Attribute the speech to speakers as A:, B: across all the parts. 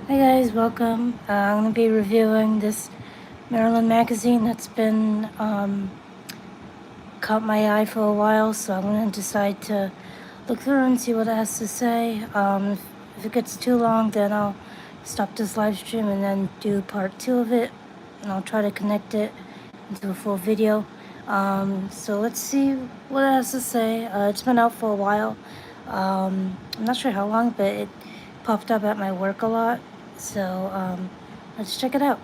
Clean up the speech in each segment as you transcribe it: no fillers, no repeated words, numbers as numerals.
A: Hi guys, welcome. I'm going to be reviewing this Marilyn magazine that's been caught my eye for a while, so I'm going to decide to look through and see what it has to say. If it gets too long, then I'll stop this live stream and then do part 2 of it, and I'll try to connect it into a full video. So let's see what it has to say. It's been out for a while. I'm not sure how long, but it popped up at my work a lot. So let's check it out.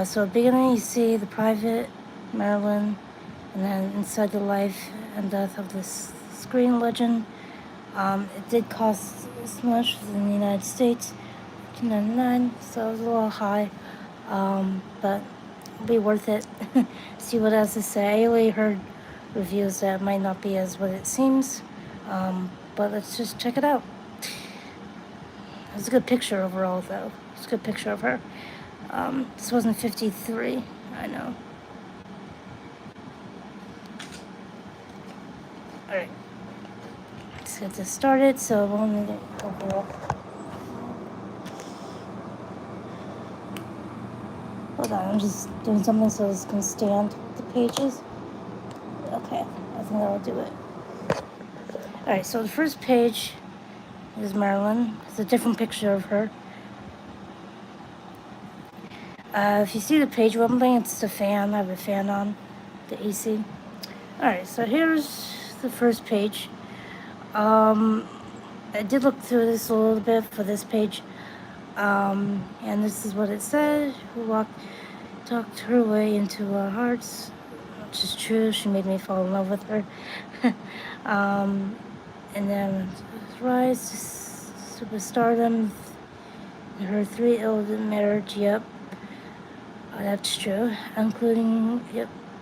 A: So at the beginning, you see the private, Marilyn, and then inside the life and death of this screen legend. It did cost this much in the United States, $2.99, so it was a little high, but it'll be worth it. See what it has to say. I only heard reviews that might not be as what it seems, but let's just check it out. It's a good picture overall, though. It's a good picture of her. This wasn't 53, I know. All right, let's get this started. So we'll need to open up. Hold on, I'm just doing something so this can stand the pages. Okay, I think that'll do it. All right, so the first page is Marilyn. It's a different picture of her. If you see the page rumbling, it's the fan. I have a fan on, the AC. All right, so here's the first page. I did look through this a little bit for this page, and this is what it said. Who talked her way into our hearts, which is true. She made me fall in love with her. And then rise to superstardom. Her 3 ill marriage. Yep, that's true. Including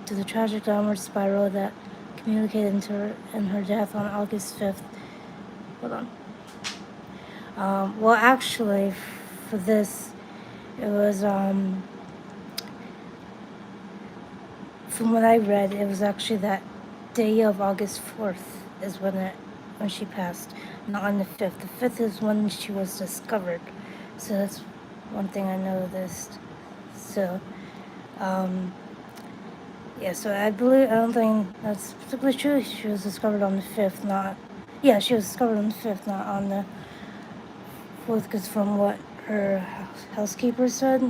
A: to the tragic downward spiral that communicated into her in her death on August 5th. Hold on. Well, actually, for this, it was, from what I read, it was actually that day of August 4th is when she passed, not on the 5th. The 5th is when she was discovered. So that's one thing I noticed. So, yeah, so I don't think that's particularly true. She was discovered on the 5th, she was discovered on the 5th, not on the 4th, because from what her housekeeper said,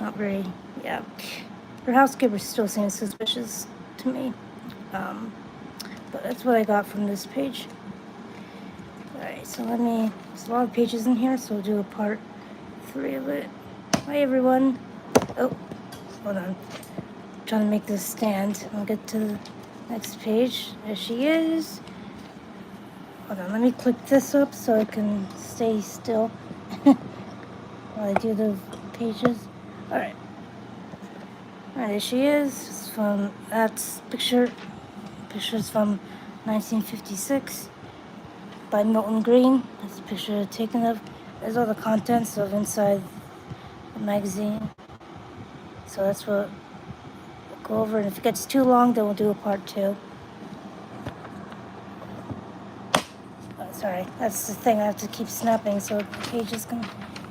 A: not very, yeah. Her housekeeper still seems suspicious to me. But that's what I got from this page. Alright, so there's a lot of pages in here, so we'll do a part 3 of it. Hi everyone. Oh, hold on. I'm trying to make this stand. I'll get to the next page. There she is. Hold on, let me click this up so I can stay still while I do the pages. Alright. Alright, there she is. Pictures from 1956 by Milton Green. That's a picture taken of. There's all the contents of inside the magazine. So that's what we'll go over. And if it gets too long, then we'll do a part 2. Oh, sorry, that's the thing. I have to keep snapping so the pages can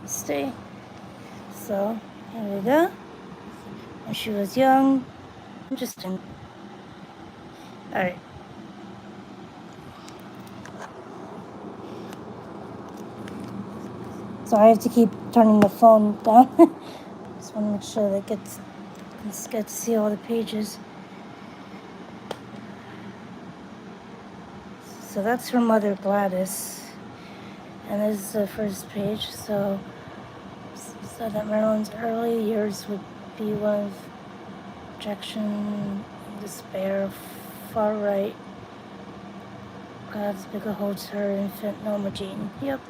A: stay. So here we go. When she was young. Interesting. Alright. So I have to keep turning the phone down. Just want to make sure that let's get to see all the pages. So that's her mother, Gladys. And this is the first page. So that Marilyn's early years would be one of rejection, despair, far right. Gladys Bickle holds her infant Norma Jean. Yep.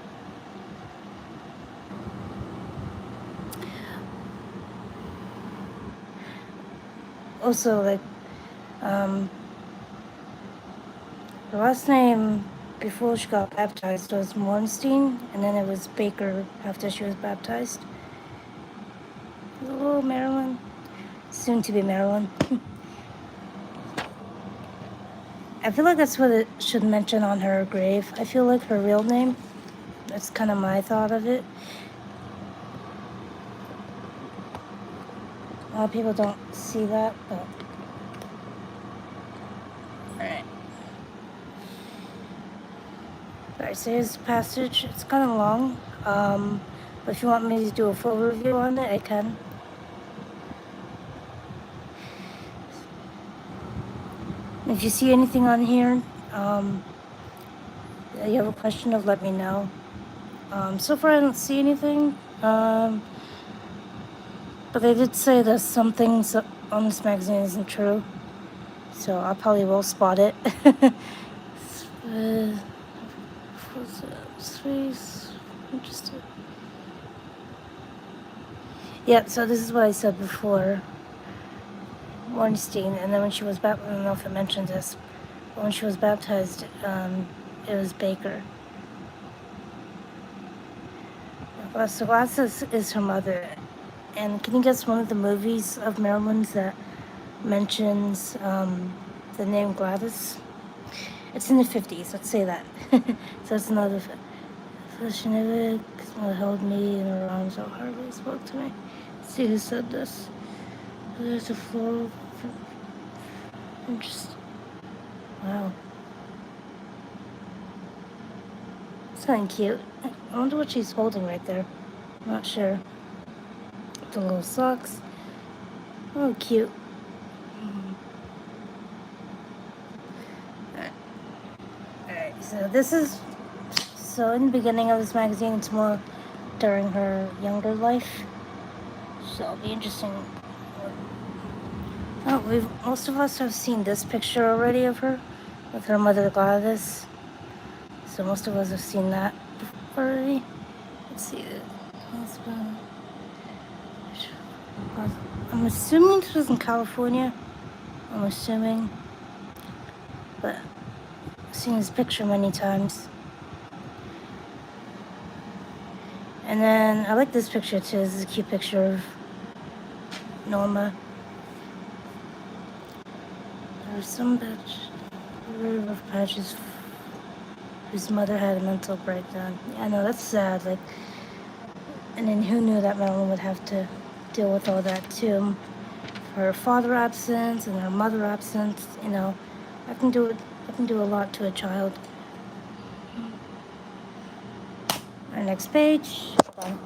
A: Also, like, her last name before she got baptized was Mornstein, and then it was Baker after she was baptized. Hello, Marilyn. Soon to be Marilyn. I feel like that's what it should mention on her grave. I feel like her real name, That's kind of my thought of it. A lot of people don't see that, but alright. Alright, so here's the passage. It's kind of long, but if you want me to do a full review on it, I can. If you see anything on here, you have a question of, let me know. So far I don't see anything, but they did say that some things on this magazine isn't true, so I probably will spot it. Space, interesting. Yeah, so this is what I said before. Weinstein, and then when she was baptized, I don't know if I mentioned this, but when she was baptized, it was Baker. So Gladys is her mother. And can you guess one of the movies of Marilyn's that mentions the name Gladys? It's in the 50s, let's say that. So it's another. So she never held me in her arms or hardly spoke to me. Let's see who said this. There's a floral. Interesting. Wow. Something cute. I wonder what she's holding right there. I'm not sure. The little socks. Oh, cute. Alright, so this is... So in the beginning of this magazine, it's more during her younger life. So it'll be interesting. Oh, most of us have seen this picture already of her with her mother Gladys. So most of us have seen that already. Let's see. I'm assuming this was in California. I'm assuming. But I've seen this picture many times. And then I like this picture too. This is a cute picture of Norma. There's some rough patches whose mother had a mental breakdown. Yeah, I know, that's sad. Like, and then who knew that Marilyn would have to deal with all that too? Her father absence and her mother absence. You know, I can do a lot to a child. Our next page. So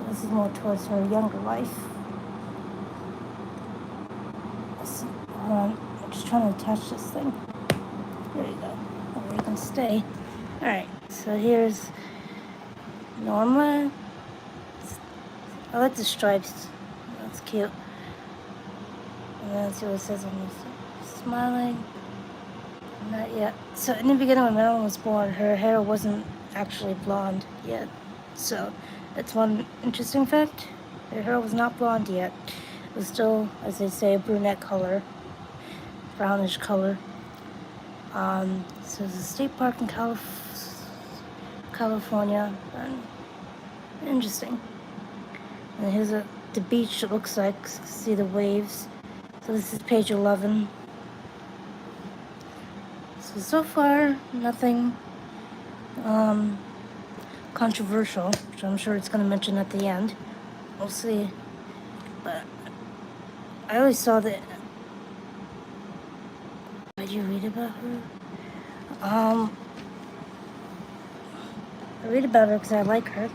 A: this is more towards her younger life. I'm just trying to attach this thing. There you go. There you can stay. Alright, so here's Norma. I like the stripes. That's cute. And then let's see what it says on this. Smiling. Not yet. So in the beginning when Marilyn was born, her hair wasn't actually blonde yet. So that's one interesting fact. Her hair was not blonde yet. It was still, as they say, a brunette color. Brownish color. So there's a state park in California. Interesting. And here's the beach, it looks like. See the waves. So this is page 11. So far, nothing controversial, which I'm sure it's going to mention at the end. We'll see. But I always saw that. Did you read about her? I read about her because I like her,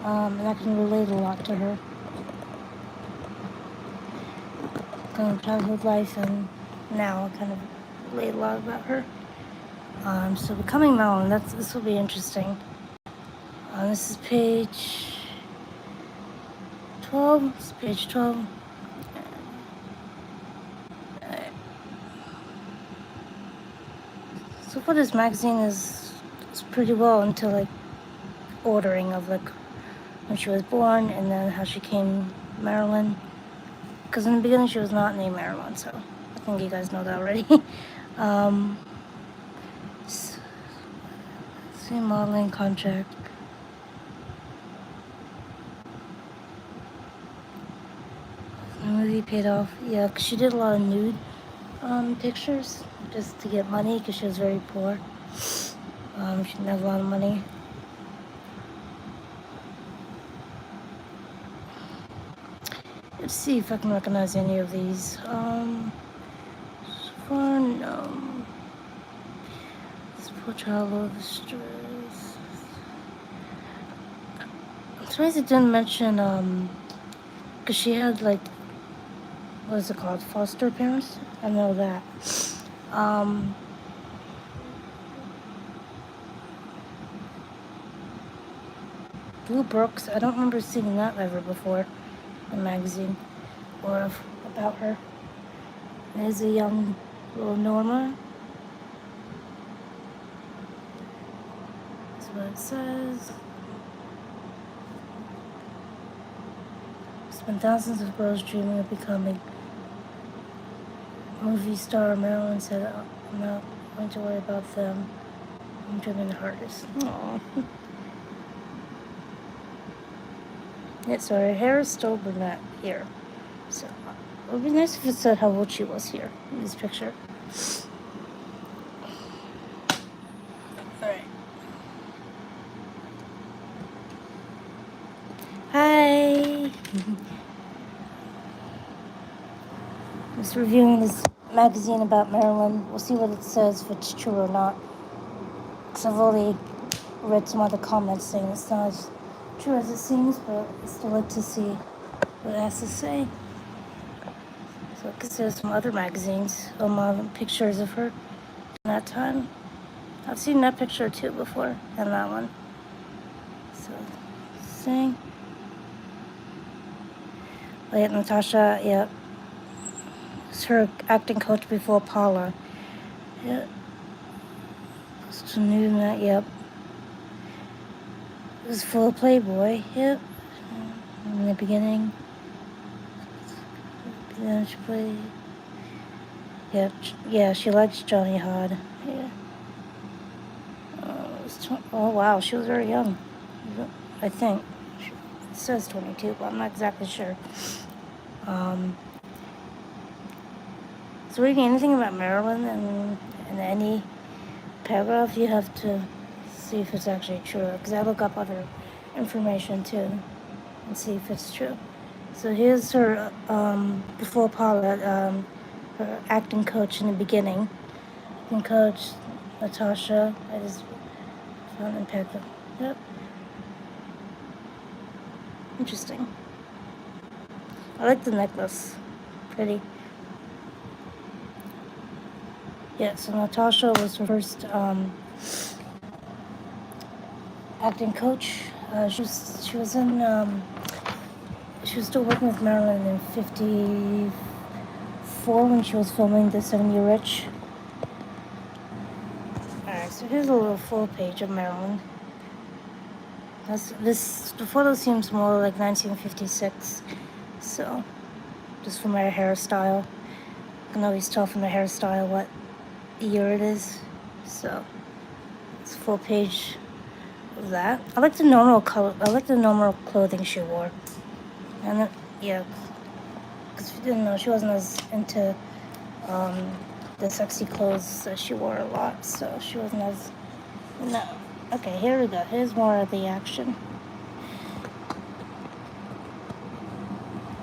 A: and I can relate a lot to her. Kind of childhood life, and now I kind of relate a lot about her. So becoming Marilyn, this will be interesting. This is page 12. This is page 12. So far this magazine is pretty well into like ordering of like when she was born and then how she came Marilyn. Because in the beginning she was not named Marilyn, so I think you guys know that already. See modeling contract. The movie paid off. Yeah, because she did a lot of nude pictures just to get money because she was very poor. She didn't have a lot of money. Let's see if I can recognize any of these. Fun. This poor child of distress. I'm surprised it didn't mention, because she had, like, what is it called? Foster parents? I know that. Blue Brooks, I don't remember seeing that ever before in a magazine or about her. There's a young little Norma. That's what it says. Spent thousands of girls dreaming of becoming movie star. Marilyn said, I'm not going to worry about them. I'm dreaming the hardest. Aww. Yeah, so her hair is still brunette here. So it would be nice if it said how old she was here in this picture. Alright. Hi! Just reviewing this magazine about Marilyn. We'll see what it says, if it's true or not. Because I've already read some other comments saying it's not as true as it seems, but I still like to see what it has to say. So, because there's some other magazines, pictures of her in that time. I've seen that picture too before, and that one. So, saying. Oh, yeah, Natasha, yeah. It's her acting coach before Paula. Yeah. Just knew that, yep. It was full of Playboy, yep. In the beginning. Then she played. Yeah, she likes Johnny Hod. Yeah. Oh, wow, she was very young. I think. It says 22, but I'm not exactly sure. So reading anything about Marilyn in any paragraph, you have to see if it's actually true, because I look up other information too and see if it's true. So here's her before Paula, her acting coach in the beginning. Acting coach Natasha. I just found impact. Yep. Interesting. I like the necklace. Pretty. Yeah, so Natasha was her first acting coach. She was in she was still working with Marilyn in '54 when she was filming The 70 Rich. Alright, so here's a little full page of Marilyn. The photo seems more like 1956, so just from her hairstyle. I can always tell from the hairstyle what year it is, so it's a full page of that. I like the normal color. I like the normal clothing she wore, and yeah, because if you didn't know, she wasn't as into the sexy clothes that she wore a lot, so she wasn't as no. Okay, here we go. Here's more of the action.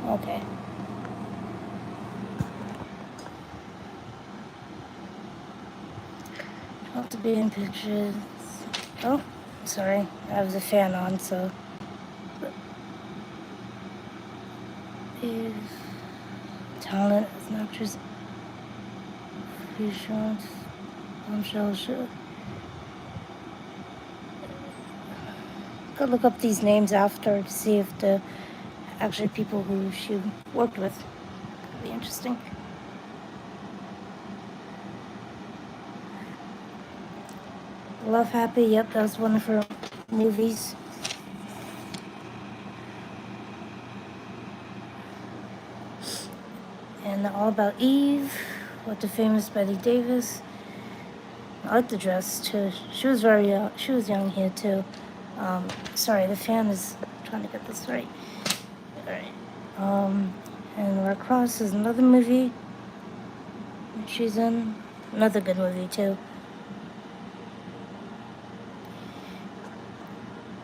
A: Okay. Have to be in pictures. Oh, sorry. I have the fan on, so. Is talent as an actress. Reassurance. Bombshell show. Could look up these names after to see if the actually people who she worked with. Could be interesting. Love Happy, yep, that was one of her movies. And All About Eve with the famous Betty Davis. I like the dress too. She was she was young here too. Sorry, the fan is trying to get this right. Alright. And Red Cross is another movie she's in. Another good movie too.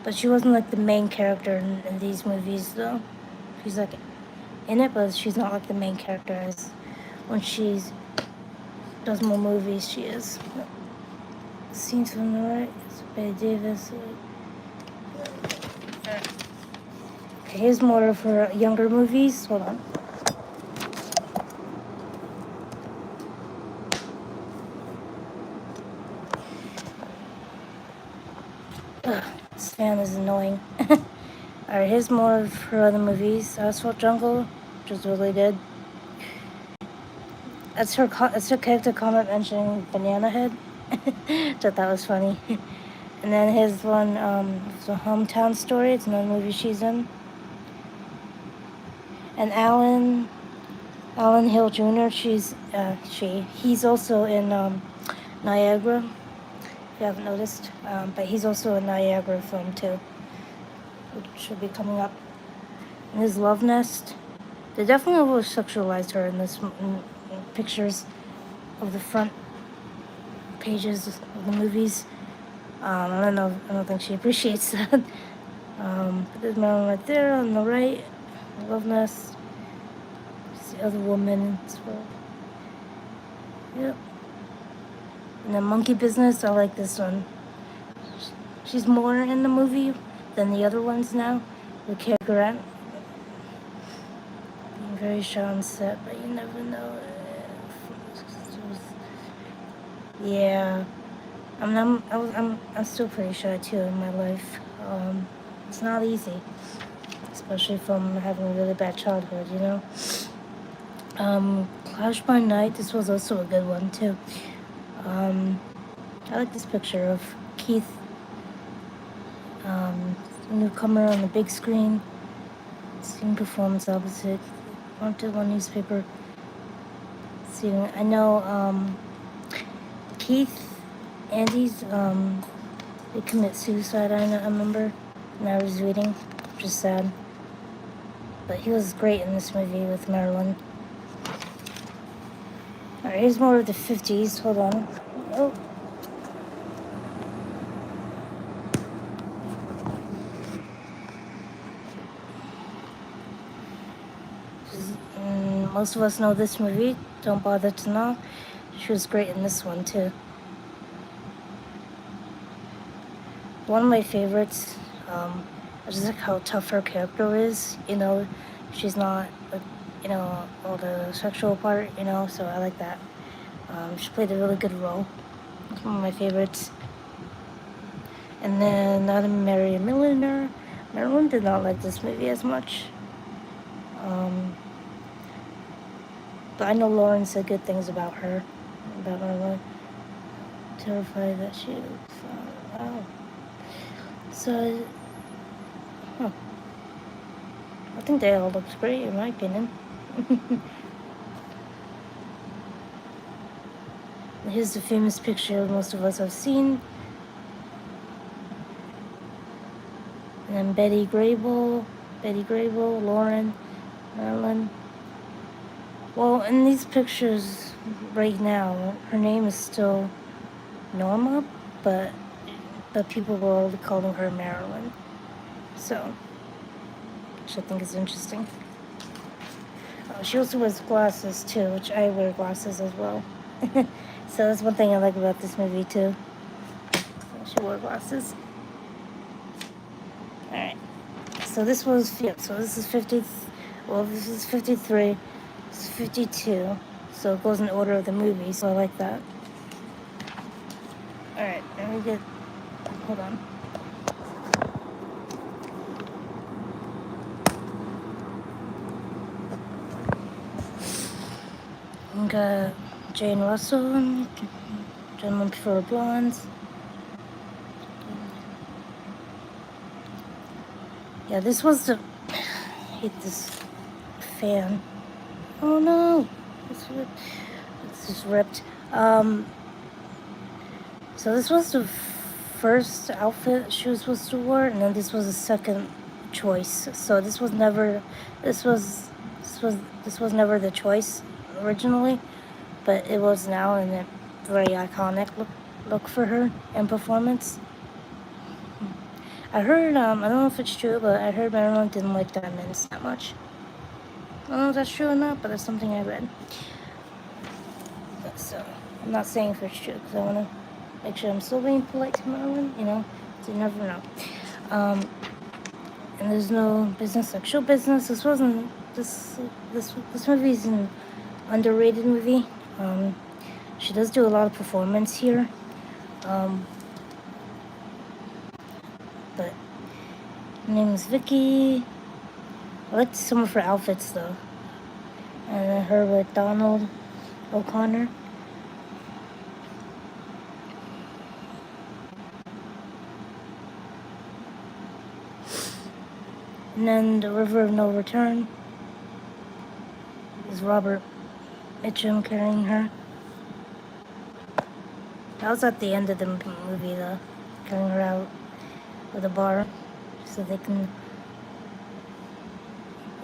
A: But she wasn't like the main character in these movies, though. She's like in it, but she's not like the main character as when she does more movies. She is. Scenes from the right. It's Betty Davis. Okay, here's more of her younger movies. Hold on. Ugh, this fan is annoying. Alright, here's more of her other movies. Asphalt Jungle, which is really good. That's her character comment mentioning Banana Head. Thought that was funny. And then here's one, it's a Hometown Story. It's another movie she's in. And Alan Hill Jr. He's also in Niagara. If you haven't noticed, but he's also a Niagara film too, which should be coming up. And his Love Nest. They definitely over sexualized her in this in pictures of the front pages of the movies. I don't think she appreciates that. But there's Marilyn right there on the right. Love Nest. It's the other woman as well. Yep. And then Monkey Business, I like this one. She's more in the movie than the other ones now. With Cary Grant. Being very shy on set, but you never know. Yeah. I'm still pretty shy too in my life. It's not easy, especially from having a really bad childhood, you know. Clash by Night. This was also a good one too. I like this picture of Keith, newcomer on the big screen, seeing performance opposite. Wanted one newspaper. See, I know Keith, Andy's, they commit suicide. I remember when I was reading, which is sad. But he was great in this movie with Marilyn. Alright, here's more of the 50s. Hold on. Oh. Most of us know this movie. Don't bother to know. She was great in this one too. One of my favorites. I just like how tough her character is. You know, she's not, you know, all the sexual part. You know, so I like that. She played a really good role. It's one of my favorites. And then Not to Marry a Millionaire. Marilyn did not like this movie as much. But I know Lauren said good things about her, about Marilyn. Terrified that she found out. So, I think they all looked great in my opinion. Here's the famous picture most of us have seen. And then Betty Grable, Lauren, Marilyn. Well, in these pictures right now, her name is still Norma, but people were already calling her Marilyn. So, which I think is interesting. She also wears glasses too, which I wear glasses as well. So that's one thing I like about this movie too. She wore glasses. Alright. So this was, yeah, so this is 50, well, this is 53. It's 52, so it goes in order of the movie, so I like that. Alright, let me get, hold on. We got Jane Russell, Gentlemen Prefer Blondes. Yeah, this was the, I hate this fan. Oh no, it's just ripped. So this was the first outfit she was supposed to wear, and then this was the second choice. So this was never never the choice originally, but it was now, and a very iconic look for her in performance. I heard, I don't know if it's true, but I heard Marilyn didn't like diamonds that much. I don't know if that's true or not, but that's something I read. So, I'm not saying if it's true, because I want to make sure I'm still being polite to Marilyn, you know? So you never know. And there's no business like show business. This movie's an underrated movie. She does do a lot of performance here. But her name is Vicky. I liked some of her outfits though. And then her with Donald O'Connor. And then The River of No Return is Robert Mitchum carrying her. That was at the end of the movie though, carrying her out of the bar so they can.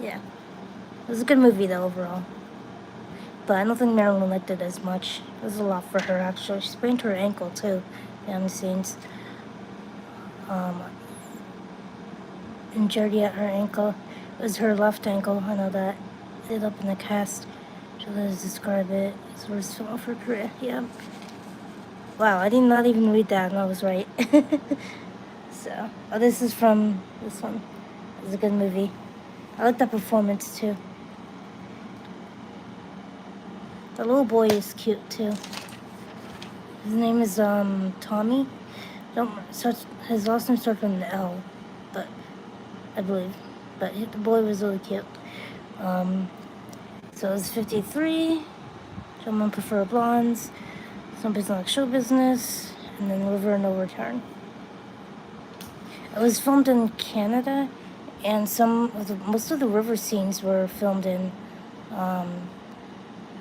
A: Yeah. It was a good movie though overall. But I don't think Marilyn liked it as much. It was a lot for her actually. She sprained her ankle too behind the scenes. Injured at her ankle. It was her left ankle. I know that. Ended up in the cast. She'll describe it. It's the worst film of her career. Yeah. Wow, I did not even read that and I was right. So, this is from this one. It's a good movie. I like that performance too. The little boy is cute too. His name is Tommy. His last name starts with an L, but I believe. But the boy was really cute. So it's 53. Gentlemen prefer blondes. Some business like show business, and then River of No Return. It was filmed in Canada, and most of the river scenes were filmed in,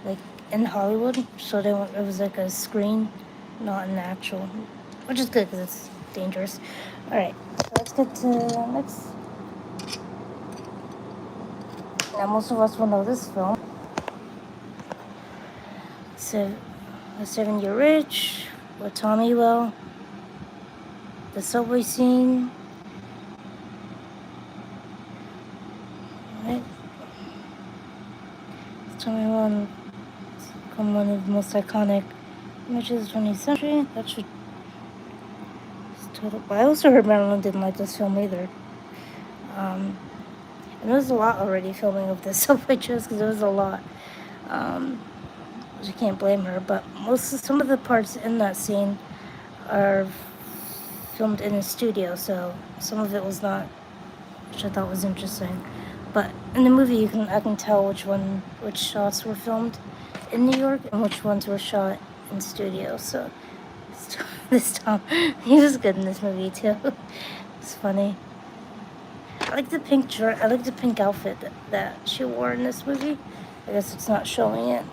A: like in Hollywood. So it was like a screen, not an actual, which is good because it's dangerous. All right, so let's get to next. Now most of us will know this film. So, A 7-Year Itch with Tommy Well. The subway scene. Right. Tommy Well become one of the most iconic images of the 20th century. That should. Total. But I also heard Marilyn didn't like this film either. And there was a lot already filming of this subway chase because there was a lot. You can't blame her, but some of the parts in that scene are filmed in a studio, so some of it was not, which I thought was interesting. But in the movie, I can tell which shots were filmed in New York and which ones were shot in studio. So this time, he was good in this movie too. It's funny. I like the pink shirt. I like the pink outfit that she wore in this movie. I guess it's not showing it.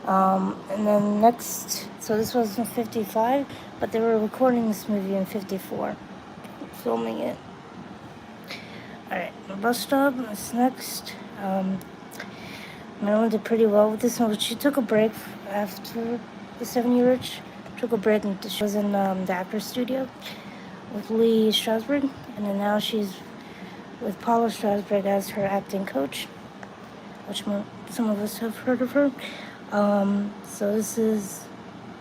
A: And then next, so this was in 55, but they were recording this movie in 54, filming it. Alright, Bus Stop is next. Marilyn did pretty well with this one, but she took a break after the 7-Year Itch. Took a break and she was in the actor's studio with Lee Strasberg, and then now she's with Paula Strasberg as her acting coach, which some of us have heard of her. So this is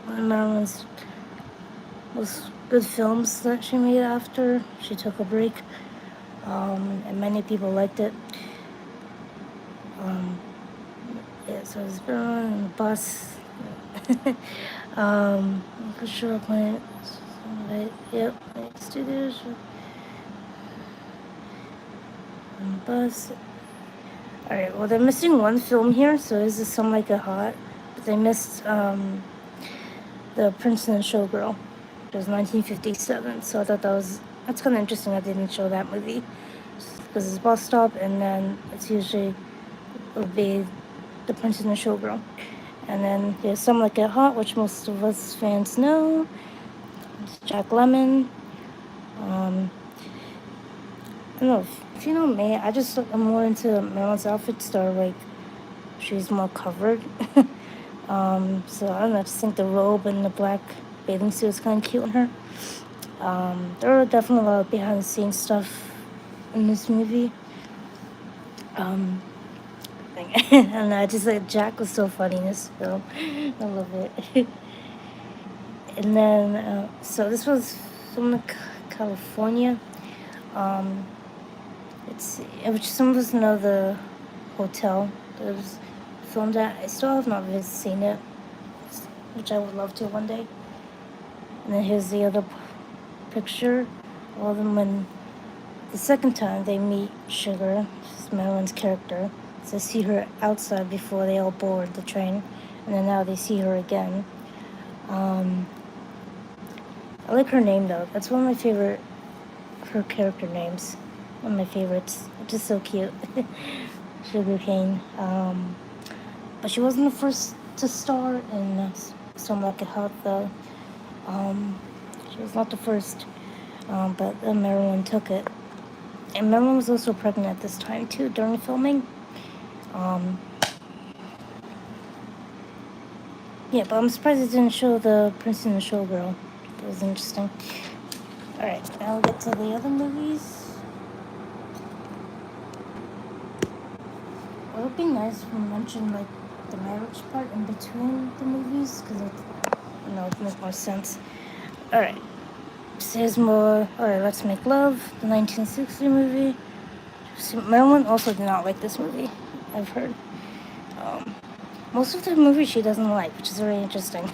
A: one of Marilyn's most good films that she made after she took a break, and many people liked it. Yeah, so it's been on the bus. For sure, Planet. Yep, studios. On the bus. Alright, well, they're missing one film here, so this is Some Like It Hot. But they missed the Princeton and Showgirl, which was 1957. So I thought that's kind of interesting that they didn't show that movie. Because it's Bus Stop, and then it would be the Princeton and Showgirl. And then there's Some Like It Hot, which most of us fans know. It's Jack Lemmon. I don't know, if you know me, I'm more into Marilyn's outfits that are like, she's more covered. So I don't know, I just think the robe and the black bathing suit is kind of cute on her. There are definitely a lot of behind the scenes stuff in this movie. And I just like Jack was so funny in this film. I love it. And then, so this was from California. Um, which some of us know the hotel that was filmed at. I still have not seen it, which I would love to one day. And then here's the other picture of them when the second time they meet Sugar, Marilyn's character. So they see her outside before they all board the train, and then now they see her again. I like her name though. That's one of my favorite, her character names. One of my favorites. Just so cute. Sugar Cane. But she wasn't the first to star in Some Like It Hot though. She was not the first, but Marilyn took it. And Marilyn was also pregnant at this time too during filming. Yeah, but I'm surprised it didn't show the Prince and the Showgirl. That was interesting. Alright, now we'll get to the other movies. It would be nice if we mentioned like the marriage part in between the movies, because it would make more sense. Alright, so here's more. Alright, Let's Make Love, the 1960 movie. Marilyn also did not like this movie, I've heard. Most of the movies she doesn't like, which is very interesting.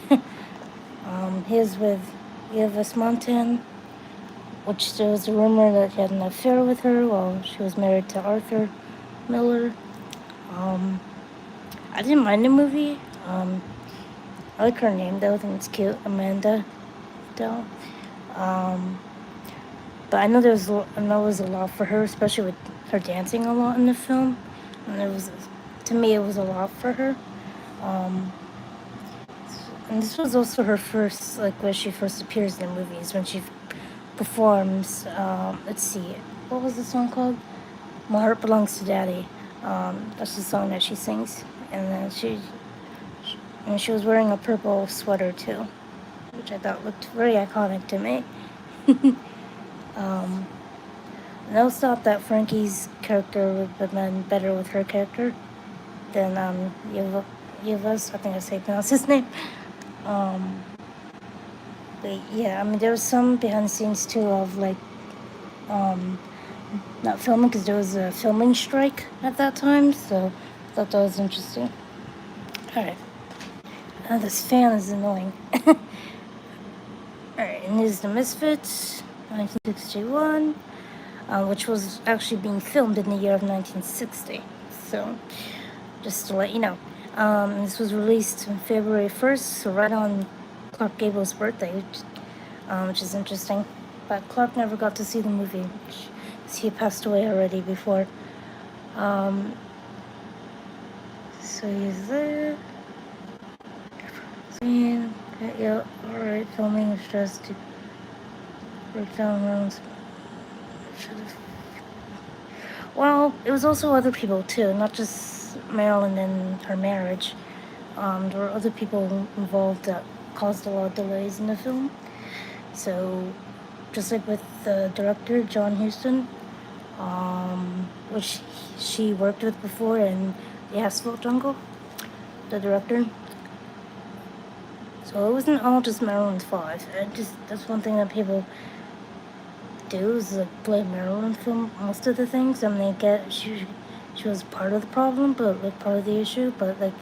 A: Here's with Yves Montand, which there was a rumor that he had an affair with her while she was married to Arthur Miller. I didn't mind the movie. I like her name though. I think it's cute, Amanda. Though. But I know there was a lot for her, especially with her dancing a lot in the film. And to me, it was a lot for her. And this was also her first, like, where she first appears in the movies, when she performs, let's see, what was the song called? My Heart Belongs to Daddy. That's the song that she sings. And then she was wearing a purple sweater too, which I thought looked very iconic to me. And I always thought that Frankie's character would have been better with her character than Yves, I think I say pronounce his name. But yeah, I mean, there was some behind the scenes too of like, not filming because there was a filming strike at that time, so I thought that was interesting. Alright. Now this fan is annoying. Alright, and here's The Misfits, 1961, which was actually being filmed in the year of 1960. So, just to let you know. This was released on February 1st, so right on Clark Gable's birthday, which is interesting. But Clark never got to see the movie, because he passed away already before. So he's there. Yeah, alright, filming is just to break down rounds. Well, it was also other people too, not just Marilyn and her marriage. There were other people involved that caused a lot of delays in the film. So, just like with the director, John Huston, which she worked with before in The Asphalt Jungle, the director. So it wasn't all just Marilyn's fault. That's one thing that people do, is like blame Marilyn for most of the things. I mean, she was part of the problem, but like part of the issue, but like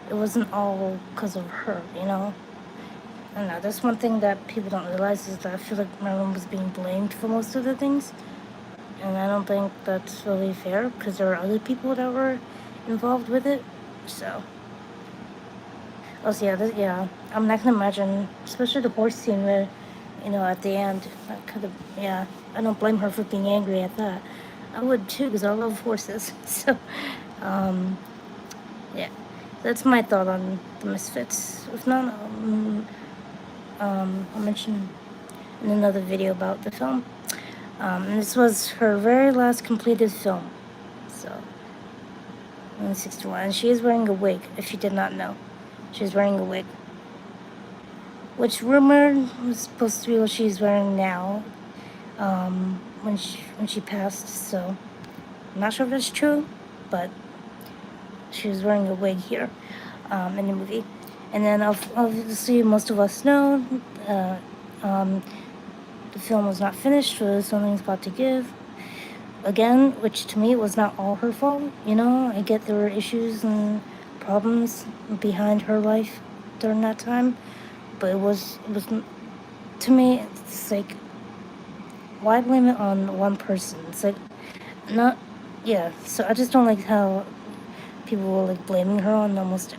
A: it wasn't all because of her, you know. I don't know. That's one thing that people don't realize, is that I feel like Marilyn was being blamed for most of the things, and I don't think that's really fair, because there were other people that were involved with it. So. Oh, so yeah, I'm not gonna imagine, especially the horse scene where, at the end, I don't blame her for being angry at that. I would too, because I love horses. So, yeah, that's my thought on The Misfits. If not, I'll mention in another video about the film. And this was her very last completed film. So, 1961, and she is wearing a wig, if you did not know. She's wearing a wig. which rumored was supposed to be what she's wearing now, when she passed. So I'm not sure if that's true, but she was wearing a wig here, in the movie. And then obviously most of us know, the film was not finished, so something's about to give. Again, which to me was not all her fault. You know, I get there were issues and problems behind her life during that time, but it was to me, it's like, why blame it on one person? It's like, not, yeah. So I just don't like how people were like blaming her on almost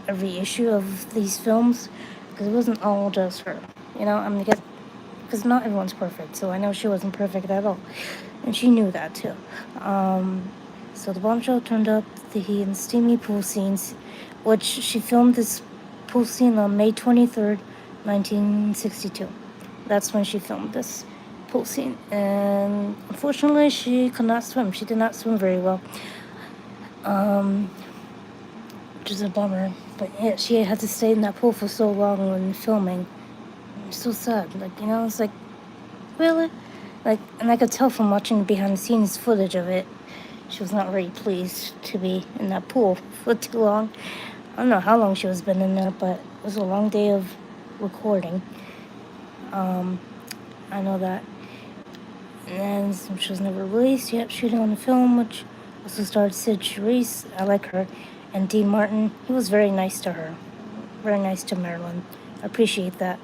A: every issue of these films, because it wasn't all just her. You know, I mean, because not everyone's perfect, so I know she wasn't perfect at all, and she knew that too. So the bombshell turned up the heat and steamy pool scenes, which she filmed this pool scene on May 23rd, 1962. That's when she filmed this pool scene, and unfortunately she could not swim. She did not swim very well, which is a bummer. But yeah, she had to stay in that pool for so long when filming. It's so sad. Like, you know, it's like, really? Like, and I could tell from watching behind the scenes footage of it, she was not very pleased to be in that pool for too long. I don't know how long she was been in there, but it was a long day of recording. I know that. And then she was never released. Yep, shooting on the film, which also starred Sid Charisse. I like her. And Dean Martin. He was very nice to her. Very nice to Marilyn. I appreciate that.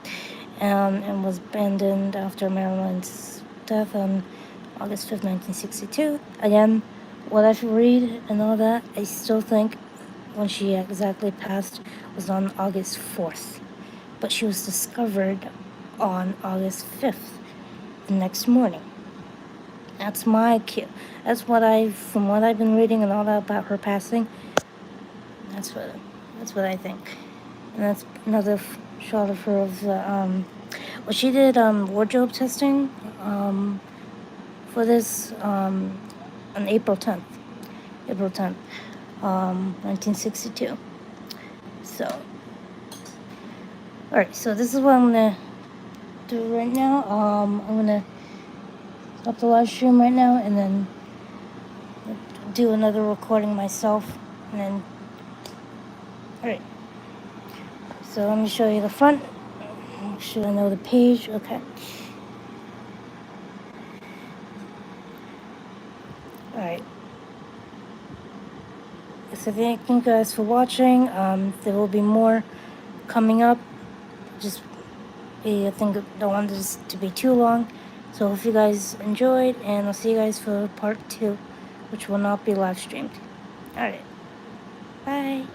A: And was abandoned after Marilyn's death on August 5th, 1962. Again, what I've read and all that, I still think when she exactly passed was on August 4th. But she was discovered on August 5th, the next morning. That's my cue. That's what from what I've been reading and all that about her passing, that's what I think. And that's another shot of her of the, well, she did, wardrobe testing, for this, on April 10th, 1962. So, alright, so this is what I'm gonna do right now. I'm gonna stop the live stream right now and then do another recording myself, and then, alright. So let me show you the front. Make sure I know the page. Okay. Alright. So thank you guys for watching. There will be more coming up. Just I think don't want this to be too long. So hope you guys enjoyed, and I'll see you guys for part 2, which will not be live streamed. Alright. Bye.